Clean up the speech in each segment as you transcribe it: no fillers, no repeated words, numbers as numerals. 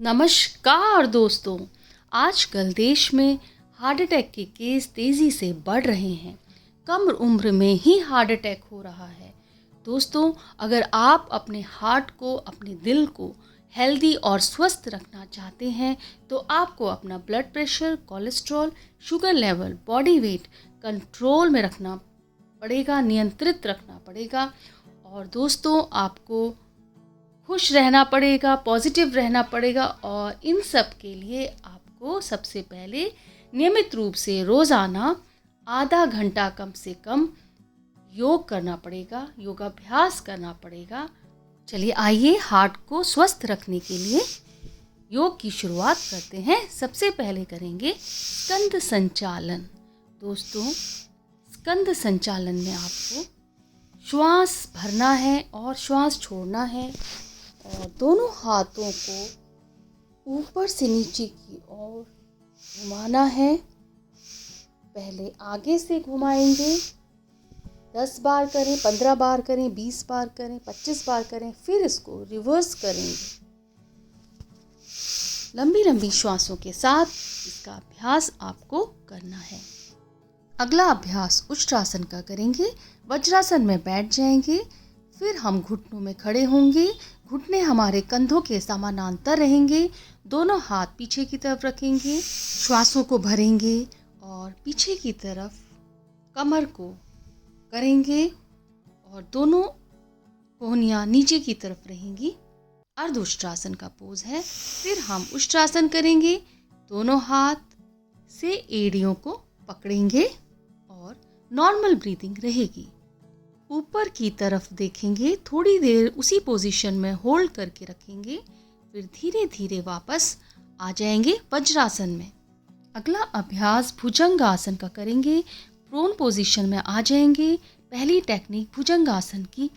नमस्कार दोस्तों। आजकल देश में हार्ट अटैक के केस तेज़ी से बढ़ रहे हैं। कम उम्र में ही हार्ट अटैक हो रहा है। दोस्तों, अगर आप अपने हार्ट को, अपने दिल को हेल्दी और स्वस्थ रखना चाहते हैं तो आपको अपना blood pressure, cholesterol, sugar level, body weight control में रखना पड़ेगा, नियंत्रित रखना पड़ेगा। और दोस्तों, आपको खुश रहना पड़ेगा, पॉजिटिव रहना पड़ेगा। और इन सब के लिए आपको सबसे पहले नियमित रूप से रोज़ाना आधा घंटा कम से कम योग करना पड़ेगा, योगाभ्यास करना पड़ेगा। चलिए आइए हार्ट को स्वस्थ रखने के लिए योग की शुरुआत करते हैं। सबसे पहले करेंगे स्कंद संचालन। दोस्तों, स्कंद संचालन में आपको श्वास भरना है और श्वास छोड़ना है और दोनों हाथों को ऊपर से नीचे की ओर घुमाना है। पहले आगे से घुमाएंगे, 10 बार करें, 15 बार करें, 20 बार करें, 25 बार करें, फिर इसको रिवर्स करेंगे। लंबी लंबी श्वासों के साथ इसका अभ्यास आपको करना है। अगला अभ्यास उष्ट्रासन का करेंगे। वज्रासन में बैठ जाएंगे, फिर हम घुटनों में खड़े होंगे। घुटने हमारे कंधों के समानांतर रहेंगे। दोनों हाथ पीछे की तरफ रखेंगे, श्वासों को भरेंगे और पीछे की तरफ कमर को करेंगे और दोनों कोहनियाँ नीचे की तरफ रहेंगी। अर्ध उष्ट्रासन का पोज है। फिर हम उष्ट्रासन करेंगे, दोनों हाथ से एड़ियों को पकड़ेंगे और नॉर्मल ब्रीदिंग रहेगी। ऊपर की तरफ देखेंगे, थोड़ी देर उसी पोजीशन में होल्ड करके रखेंगे, फिर धीरे धीरे वापस आ जाएंगे वज्रासन में। अगला अभ्यास भुजंगासन का करेंगे। प्रोन पोजीशन में आ जाएंगे। पहली टेक्निक भुजंगासन की।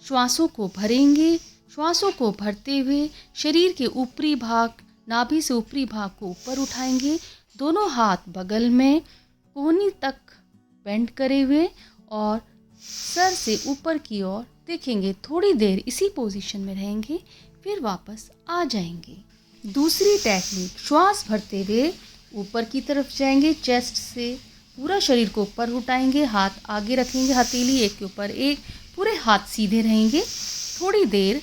श्वासों को भरेंगे, श्वासों को भरते हुए शरीर के ऊपरी भाग, नाभि से ऊपरी भाग को ऊपर उठाएंगे। दोनों हाथ बगल में कोहनी तक बेंड करे हुए और सर से ऊपर की ओर देखेंगे। थोड़ी देर इसी पोजीशन में रहेंगे, फिर वापस आ जाएंगे। दूसरी टेक्निक, श्वास भरते हुए ऊपर की तरफ जाएंगे, चेस्ट से पूरा शरीर को ऊपर उठाएंगे, हाथ आगे रखेंगे, हथेली एक के ऊपर एक, पूरे हाथ सीधे रहेंगे। थोड़ी देर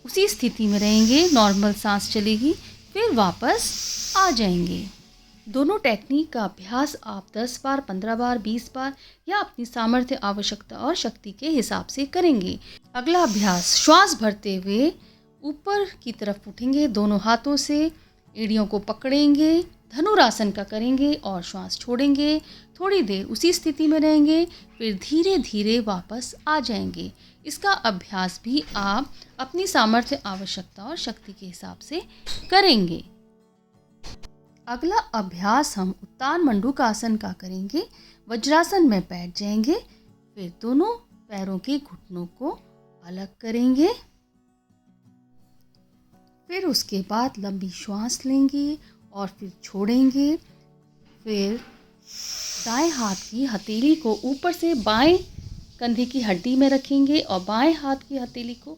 उसी स्थिति में रहेंगे, नॉर्मल सांस चलेगी, फिर वापस आ जाएंगे। दोनों टेक्निक का अभ्यास आप 10 बार, 15 बार, 20 बार या अपनी सामर्थ्य, आवश्यकता और शक्ति के हिसाब से करेंगे। अगला अभ्यास, श्वास भरते हुए ऊपर की तरफ उठेंगे, दोनों हाथों से एड़ियों को पकड़ेंगे, धनुरासन का करेंगे और श्वास छोड़ेंगे। थोड़ी देर उसी स्थिति में रहेंगे, फिर धीरे धीरे वापस आ जाएंगे। इसका अभ्यास भी आप अपनी सामर्थ्य, आवश्यकता और शक्ति के हिसाब से करेंगे। अगला अभ्यास हम उत्तान मंडूकासन का करेंगे। वज्रासन में बैठ जाएंगे, फिर दोनों पैरों के घुटनों को अलग करेंगे। फिर उसके बाद लंबी श्वास लेंगे और फिर छोड़ेंगे। फिर दाएं हाथ की हथेली को ऊपर से बाएं कंधे की हड्डी में रखेंगे और बाएं हाथ की हथेली को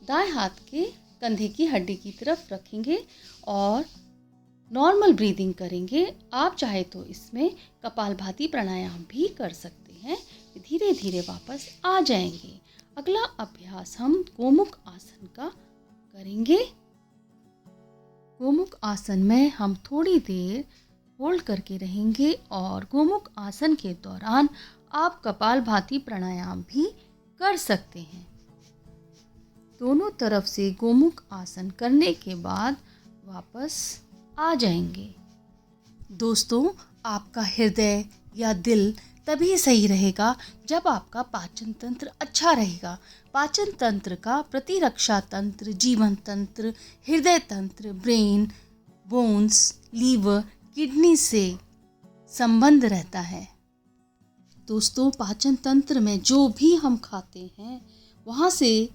दाएं हाथ के कंधे की हड्डी की तरफ रखेंगे और नॉर्मल ब्रीदिंग करेंगे। आप चाहे तो इसमें कपालभाति प्राणायाम भी कर सकते हैं। धीरे धीरे वापस आ जाएंगे। अगला अभ्यास हम गोमुख आसन का करेंगे। गोमुख आसन में हम थोड़ी देर होल्ड करके रहेंगे और गोमुख आसन के दौरान आप कपालभाति प्राणायाम भी कर सकते हैं। दोनों तरफ से गोमुख आसन करने के बाद वापस आ जाएंगे। दोस्तों, आपका हृदय या दिल तभी सही रहेगा जब आपका पाचन तंत्र अच्छा रहेगा। पाचन तंत्र का प्रतिरक्षा तंत्र, जीवन तंत्र, हृदय तंत्र, ब्रेन, बोन्स, लीवर, किडनी से संबंध रहता है। दोस्तों, पाचन तंत्र में जो भी हम खाते हैं वहाँ से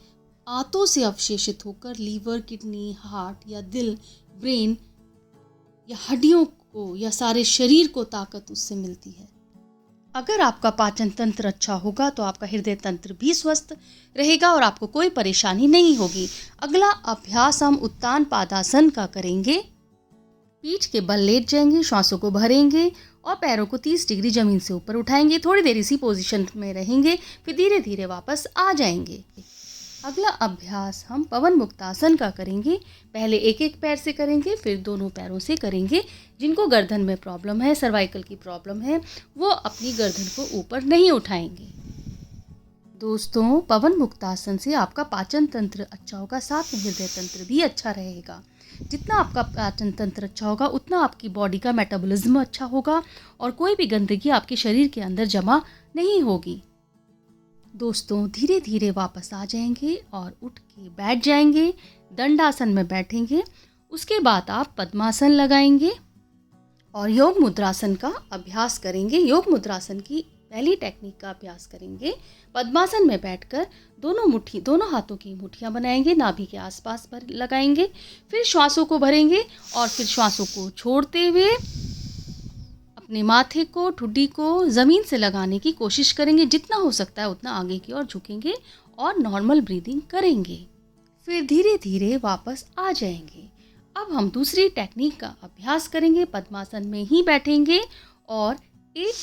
आंतों से अवशेषित होकर लीवर, किडनी, हार्ट या दिल, ब्रेन या हड्डियों को या सारे शरीर को ताकत उससे मिलती है। अगर आपका पाचन तंत्र अच्छा होगा तो आपका हृदय तंत्र भी स्वस्थ रहेगा और आपको कोई परेशानी नहीं होगी। अगला अभ्यास हम उत्तान पादासन का करेंगे। पीठ के बल लेट जाएंगे, श्वासों को भरेंगे और पैरों को 30 डिग्री जमीन से ऊपर उठाएंगे। थोड़ी देर इसी पोजीशन में रहेंगे, फिर धीरे धीरे वापस आ जाएंगे। अगला अभ्यास हम पवन मुक्तासन का करेंगे। पहले एक एक पैर से करेंगे, फिर दोनों पैरों से करेंगे। जिनको गर्दन में प्रॉब्लम है, सर्वाइकल की प्रॉब्लम है, वो अपनी गर्दन को ऊपर नहीं उठाएंगे। दोस्तों, पवन मुक्तासन से आपका पाचन तंत्र अच्छा होगा, साथ में हृदय तंत्र भी अच्छा रहेगा। जितना आपका पाचन तंत्र अच्छा होगा उतना आपकी बॉडी का मेटाबॉलिज्म अच्छा होगा और कोई भी गंदगी आपके शरीर के अंदर जमा नहीं होगी। दोस्तों, धीरे धीरे वापस आ जाएंगे और उठ के बैठ जाएंगे। दंडासन में बैठेंगे। उसके बाद आप पद्मासन लगाएंगे और योग मुद्रासन का अभ्यास करेंगे। योग मुद्रासन की पहली टेक्निक का अभ्यास करेंगे। पद्मासन में बैठकर दोनों हाथों की मुट्ठियां बनाएंगे, नाभि के आसपास पर लगाएंगे। फिर श्वासों को भरेंगे और फिर श्वासों को छोड़ते हुए अपने माथे को, ठुड्डी को ज़मीन से लगाने की कोशिश करेंगे। जितना हो सकता है उतना आगे की ओर झुकेंगे और नॉर्मल ब्रीदिंग करेंगे। फिर धीरे धीरे वापस आ जाएंगे। अब हम दूसरी टेक्निक का अभ्यास करेंगे। पद्मासन में ही बैठेंगे और एक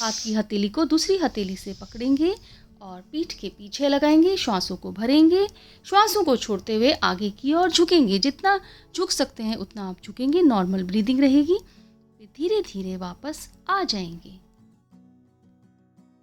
हाथ की हथेली को दूसरी हथेली से पकड़ेंगे और पीठ के पीछे लगाएंगे। श्वासों को भरेंगे, श्वासों को छोड़ते हुए आगे की ओर झुकेंगे। जितना झुक सकते हैं उतना आप झुकेंगे, नॉर्मल ब्रीदिंग रहेगी। फिर धीरे धीरे वापस आ जाएंगे।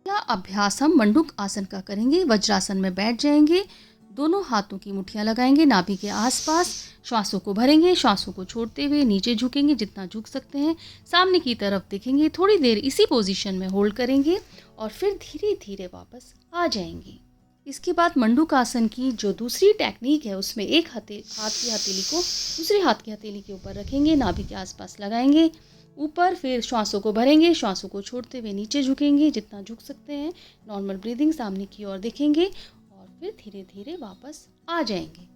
अगला अभ्यास हम मंडूक आसन का करेंगे। वज्रासन में बैठ जाएंगे, दोनों हाथों की मुट्ठियां लगाएंगे नाभि के आसपास, श्वासों को भरेंगे, श्वासों को छोड़ते हुए नीचे झुकेंगे जितना झुक सकते हैं, सामने की तरफ देखेंगे। थोड़ी देर इसी पोजीशन में होल्ड करेंगे और फिर धीरे धीरे वापस आ जाएंगे। इसके बाद मंडूक आसन की जो दूसरी टेक्निक है उसमें एक हाथ की हथेली को दूसरे हाथ की हथेली के ऊपर रखेंगे, नाभि के आसपास लगाएंगे ऊपर, फिर श्वासों को भरेंगे, श्वासों को छोड़ते हुए नीचे झुकेंगे जितना झुक सकते हैं, नॉर्मल ब्रीदिंग, सामने की ओर देखेंगे और फिर धीरे धीरे वापस आ जाएंगे।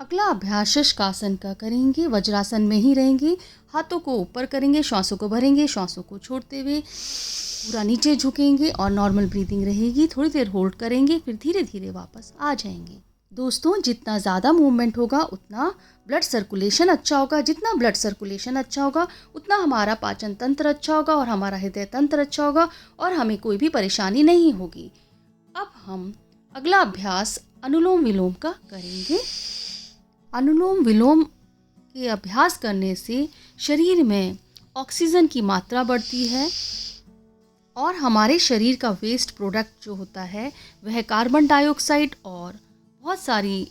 अगला अभ्यास शशकासन का करेंगे। वज्रासन में ही रहेंगे, हाथों को ऊपर करेंगे, श्वासों को भरेंगे, श्वासों को छोड़ते हुए पूरा नीचे झुकेंगे और नॉर्मल ब्रीदिंग रहेगी। थोड़ी देर होल्ड करेंगे, फिर धीरे धीरे वापस आ जाएंगे। दोस्तों, जितना ज़्यादा मूवमेंट होगा उतना ब्लड सर्कुलेशन अच्छा होगा। जितना ब्लड सर्कुलेशन अच्छा होगा उतना हमारा पाचन तंत्र अच्छा होगा और हमारा हृदय तंत्र अच्छा होगा और हमें कोई भी परेशानी नहीं होगी। अब हम अगला अभ्यास अनुलोम विलोम का करेंगे। अनुलोम विलोम के अभ्यास करने से शरीर में ऑक्सीजन की मात्रा बढ़ती है और हमारे शरीर का वेस्ट प्रोडक्ट जो होता है वह कार्बन डाइऑक्साइड और बहुत सारी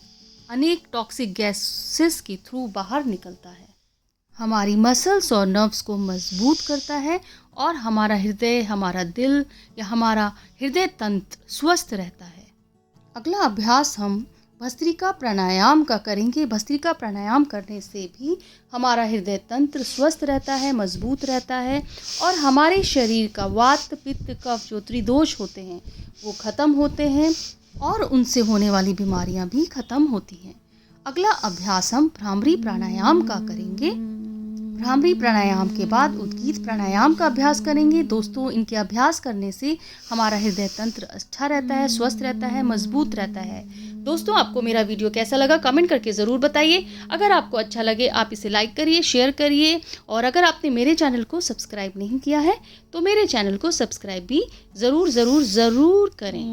अनेक टॉक्सिक गैसेस के थ्रू बाहर निकलता है। हमारी मसल्स और नर्व्स को मजबूत करता है और हमारा हृदय, हमारा दिल या हमारा हृदय तंत्र स्वस्थ रहता है। अगला अभ्यास हम भस्त्रिका प्राणायाम का करेंगे। भस्त्रिका प्राणायाम करने से भी हमारा हृदय तंत्र स्वस्थ रहता है, मजबूत रहता है और हमारे शरीर का वात, पित्त, कफ जो त्रिदोष होते हैं वो खत्म होते हैं और उनसे होने वाली बीमारियां भी खत्म होती हैं। अगला अभ्यास हम भ्रामरी प्राणायाम का करेंगे। भ्रामरी प्राणायाम के बाद उद्गीत प्राणायाम का अभ्यास करेंगे। दोस्तों, इनके अभ्यास करने से हमारा हृदय तंत्र अच्छा रहता है, स्वस्थ रहता है, मजबूत रहता है। दोस्तों, आपको मेरा वीडियो कैसा लगा कमेंट करके ज़रूर बताइए। अगर आपको अच्छा लगे आप इसे लाइक करिए, शेयर करिए और अगर आपने मेरे चैनल को सब्सक्राइब नहीं किया है तो मेरे चैनल को सब्सक्राइब भी ज़रूर करें।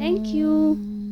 Thank you.